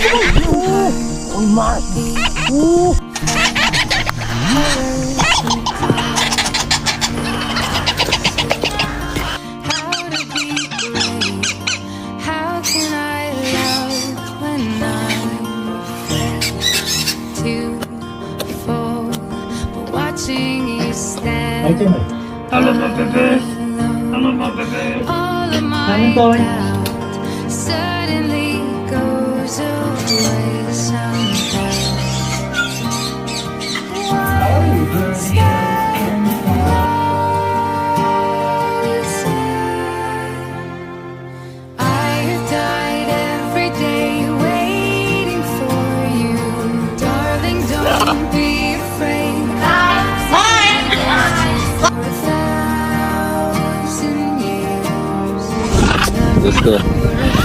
Oh my. Ooh. How can I love when I'm afraid to fall? But watching you stand Hello, my baby. Hello, my baby. all of my doubt suddenly goes away somehow. I have died every day waiting for you, darling. Don't be afraid. For 1,000 years. Let's go.